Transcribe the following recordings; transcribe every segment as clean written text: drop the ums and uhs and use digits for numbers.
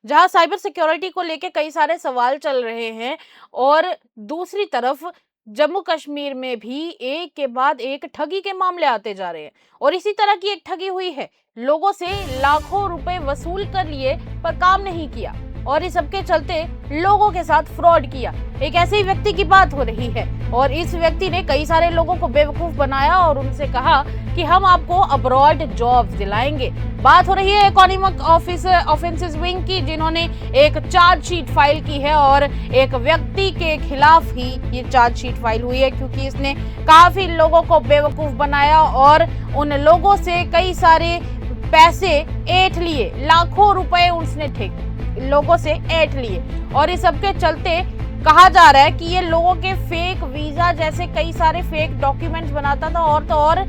जहां cyber security को लेके कई सारे सवाल चल रहे हैं और दूसरी तरफ जम्मू कश्मीर में भी एक के बाद एक ठगी के मामले आते जा रहे हैं। और इसी तरह की एक ठगी हुई है, लोगों से लाखों रुपए वसूल कर लिए पर काम नहीं किया और इस सबके चलते लोगों के साथ फ्रॉड किया। एक ऐसे ही व्यक्ति की बात हो रही है और इस व्यक्ति ने कई सारे लोगों को बेवकूफ बनाया और उनसे कहा कि हम आपको अब्रॉड जॉब्स दिलाएंगे। बात हो रही है इकोनॉमिक ऑफेंसेस विंग की, जिन्होंने एक चार्जशीट फाइल की है और एक व्यक्ति के खिलाफ ही ये चार्जशीट फाइल हुई है, क्योंकि इसने काफी लोगों को बेवकूफ बनाया और उन लोगों से कई सारे पैसे ऐंठ लिए, लाखों रुपए उसने लोगों से ऐंठ लिए। और इस सब के चलते कहा जा रहा है कि ये लोगों के फेक वीजा जैसे कई सारे फेक डॉक्यूमेंट्स बनाता था और तो और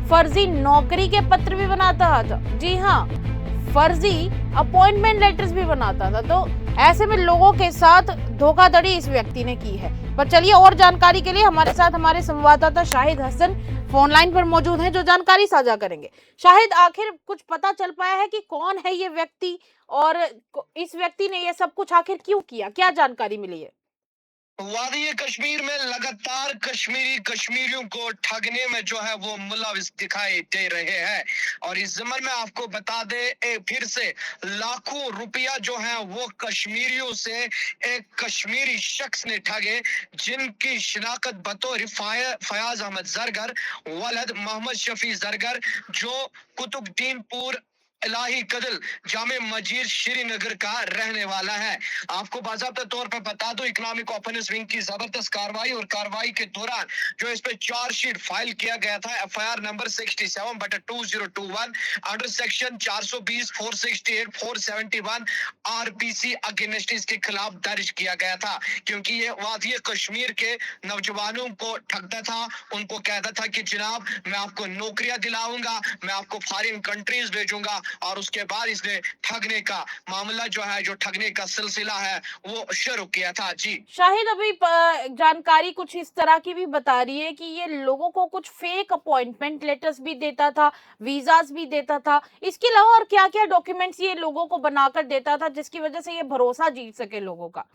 फर्जी नौकरी के पत्र भी बनाता था। जी हाँ, फर्जी अपॉइंटमेंट लेटर्स भी बनाता था। तो ऐसे में लोगों के साथ धोखाधड़ी इस व्यक्ति ने की है। पर चलिए, और जानकारी के लिए हमारे साथ हमारे संवाददाता शाहिद हसन फोन लाइन पर मौजूद हैं, जो जानकारी साझा करेंगे। शाहिद, आखिर कुछ पता चल पाया है कि कौन है ये व्यक्ति और इस व्यक्ति ने ये सब कुछ आखिर क्यों किया? क्या जानकारी मिली है? वादी कश्मीर में लगातार कश्मीरियों को ठगने में जो है वो मुलविस दिखाई दे रहे हैं। और इस ज़मन में आपको बता दे, फिर से लाखों रुपया जो है वो कश्मीरियों से एक कश्मीरी शख्स ने ठगे, जिनकी शिनाख्त बतौर फयाज अहमद जरगर वलद मोहम्मद शफी जरगर, जो कुतुबुद्दीनपुर इलाही कदल जामे मस्जिद श्रीनगर का रहने वाला है। आपको बाज़ाब्ता तौर पर बता दो, इकोनॉमिक ऑफेंस विंग की जबरदस्त कार्रवाई और कार्रवाई के दौरान जो इस पे चार्जशीट फाइल किया गया था, FIR number 67/2021 under section 420 468 471 RPC against इसके खिलाफ दर्ज किया गया था, क्योंकि ये वादी कश्मीर के नौजवानों को ठगता था। उनको कहता था कि जनाब मैं आपको नौकरियां दिलाऊंगा, मैं आपको फॉरेन कंट्रीज भेजूंगा, और उसके बाद इसने ठगने का मामला जो है, जो ठगने का सिलसिला है, वो शुरू किया था। जी शाहिद, अभी जानकारी कुछ इस तरह की भी बता रही है कि ये लोगों को कुछ फेक अपॉइंटमेंट लेटर्स भी देता था, वीजास भी देता था। इसके अलावा और क्या-क्या डॉक्यूमेंट्स ये लोगों को बनाकर देता था जिसकी वजह से ये भरोसा जीत सके लोगों का?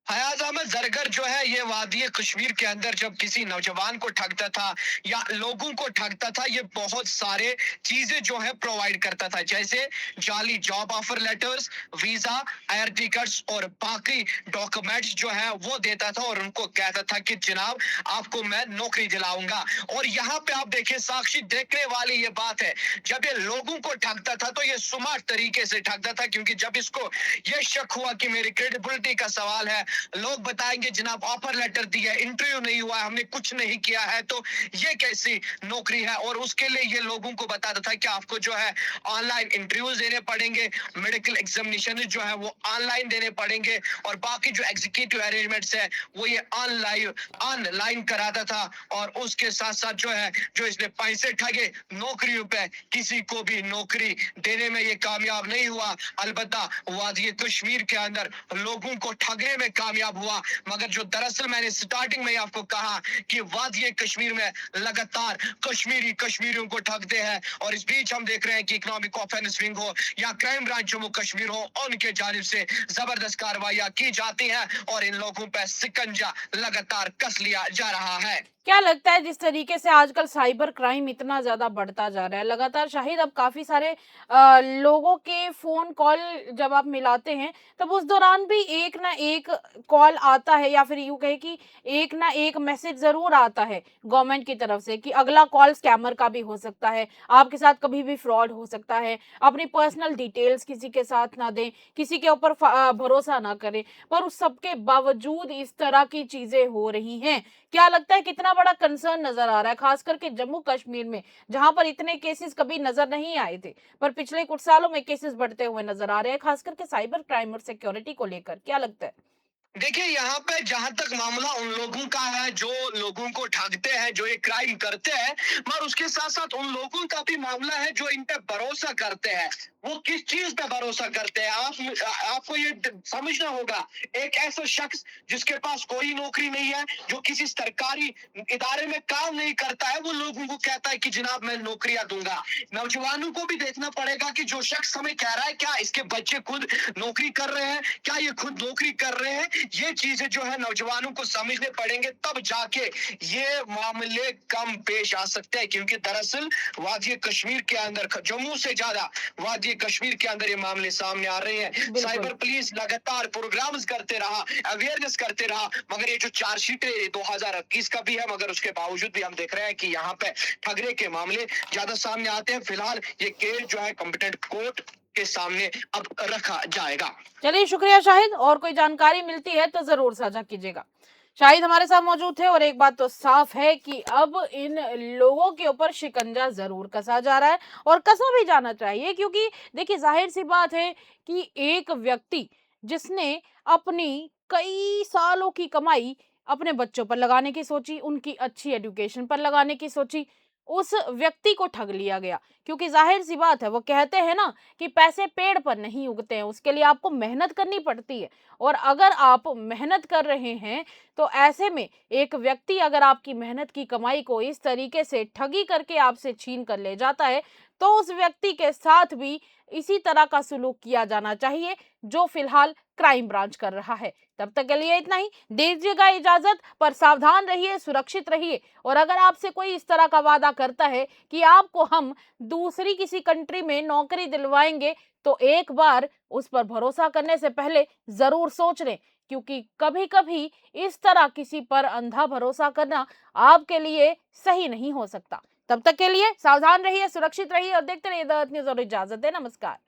फयाज अहमद जरगर जो है, ये वादी कश्मीर के अंदर जब किसी नौजवान को ठगता था या लोगों को ठगता था, ये बहुत सारे चीजें जो है प्रोवाइड करता था, जैसे जाली job offer letters, visa, air tickets और बाकी डॉक्यूमेंट्स जो है वो देता था, और उनको कहता था कि जनाब आपको मैं नौकरी दिलाऊंगा। और यहाँ पे आप देखें, साक्षी देखने वाली ये बात है, जब ये लोगों को ठगता था तो ये स्मार्ट तरीके से ठगता था, क्योंकि जब इसको ये शक हुआ कि मेरी क्रेडिबिलिटी का सवाल है, लोग बताएंगे जनाब ऑफर लेटर दिया, इंटरव्यू नहीं हुआ, हमने कुछ नहीं किया है, तो ये कैसी नौकरी है। और उसके लिए ये लोगों को बताता था कि आपको जो है ऑनलाइन इंटरव्यूज देने पड़ेंगे, मेडिकल एग्जामिनेशन जो है वो ऑनलाइन देने पड़ेंगे, और बाकी जो एग्जीक्यूटिव अरेंजमेंट्स है वो ये ऑनलाइन कराता था। और उसके साथ साथ जो है, जो इसने पैसे ठगे नौकरियों पे, किसी को भी नौकरी देने में ये कामयाब नहीं हुआ। अलबत्ता वादी कश्मीर के अंदर लोगों को ठगने में कामयाब हुआ। मगर जो दरअसल मैंने स्टार्टिंग में आपको कहा कि वादी कश्मीर में लगातार कश्मीरियों को ठगते हैं, और इस बीच हम देख रहे हैं कि इकोनॉमिक ऑफेंस विंग हो या क्राइम ब्रांच जम्मू कश्मीर हो, उनके जानिब से जबरदस्त कार्रवाइयां की जाती हैं और इन लोगों पर शिकंजा लगातार कस लिया जा रहा है। क्या लगता है जिस तरीके से आजकल साइबर क्राइम इतना ज़्यादा बढ़ता जा रहा है लगातार, शाहिद अब काफ़ी सारे लोगों के फ़ोन कॉल जब आप मिलाते हैं, तब उस दौरान भी एक ना एक कॉल आता है या फिर यूँ कहें कि एक ना एक मैसेज ज़रूर आता है गवर्नमेंट की तरफ से कि अगला कॉल स्कैमर का भी हो सकता है, आपके साथ कभी भी फ्रॉड हो सकता है, अपनी पर्सनल डिटेल्स किसी के साथ ना दें, किसी के ऊपर भरोसा ना करें। पर उस सब के बावजूद इस तरह की चीज़ें हो रही हैं। क्या लगता है कितना बड़ा कंसर्न नजर आ रहा है, खास करके जम्मू कश्मीर में, जहां पर इतने केसेस कभी नजर नहीं आए थे, पर पिछले कुछ सालों में केसेस बढ़ते हुए नजर आ रहे हैं, खास करके साइबर क्राइम और सिक्योरिटी को लेकर? क्या लगता है? देखिए, यहाँ पे जहाँ तक मामला उन लोगों का है जो लोगों को ठगते हैं, जो ये क्राइम करते हैं, मगर उसके साथ-साथ उन लोगों का भी मामला है जो इन पे भरोसा करते हैं। वो किस चीज़ पे भरोसा करते हैं? आपको ये समझना होगा। एक ऐसा शख्स जिसके पास कोई नौकरी नहीं है, जो किसी सरकारी इदारे में काम नहीं करता है, वो लोगों को कहता है कि जनाब मैं नौकरियाँ दूँगा। नौजवानों को भी देखना पड़ेगा कि जो शख्स हमें कह रहा है, क्या इसके बच्चे खुद नौकरी कर रहे हैं? क्या ये खुद नौकरी कर रहे हैं? ये चीजें जो है नौजवानों को समझने पड़ेंगे, तब जाके ये मामले कम पेश आ सकते हैं, क्योंकि दरअसल वादी कश्मीर के अंदर जम्मू से ज्यादा वादी कश्मीर के अंदर ये मामले सामने आ रहे हैं। बिल्कुल। साइबर पुलिस लगातार प्रोग्राम्स करते रहा, अवेयरनेस करते रहा, मगर ये जो चार्जशीट है 2021 का भी है, मगर उसके बावजूद भी हम देख रहे हैं कि यहाँ पे ठगरे के मामले ज्यादा सामने आते हैं। फिलहाल ये केस जो है कॉम्पिटेंट कोर्ट के सामने अब रखा जाएगा। चलिए शुक्रिया शाहिद, और कोई जानकारी मिलती है तो जरूर साझा कीजिएगा। शाहिद हमारे साथ मौजूद थे, और एक बात तो साफ है कि अब इन लोगों के ऊपर शिकंजा जरूर कसा जा रहा है, और कसा भी जाना चाहिए, क्योंकि देखिए जाहिर सी बात है कि एक व्यक्ति जिसने अपनी कई सालों की कमाई अपने बच्चों पर लगाने की सोची, उनकी अच्छी एजुकेशन पर लगाने की सोची, उस व्यक्ति को ठग लिया गया। क्योंकि जाहिर सी बात है, वो कहते हैं ना कि पैसे पेड़ पर नहीं उगते हैं, उसके लिए आपको मेहनत करनी पड़ती है। और अगर आप मेहनत कर रहे हैं, तो ऐसे में एक व्यक्ति अगर आपकी मेहनत की कमाई को इस तरीके से ठगी करके आपसे छीन कर ले जाता है, तो उस व्यक्ति के साथ भी इसी तरह का सुलूक किया जाना चाहिए, जो फिलहाल क्राइम ब्रांच कर रहा है। तब तक के लिए इतना ही, दीजिएगा इजाजत, पर सावधान रहिए, सुरक्षित रहिए। और अगर आपसे कोई इस तरह का वादा करता है कि आपको हम दूसरी किसी कंट्री में नौकरी दिलवाएंगे, तो एक बार उस पर भरोसा करने से पहले जरूर सोच लें, क्योंकि कभी कभी इस तरह किसी पर अंधा भरोसा करना आपके लिए सही नहीं हो सकता। तब तक के लिए सावधान रहिए, सुरक्षित रहिए, और देखते रहिए द अर्थ न्यूज़, और इजाजत दें, नमस्कार।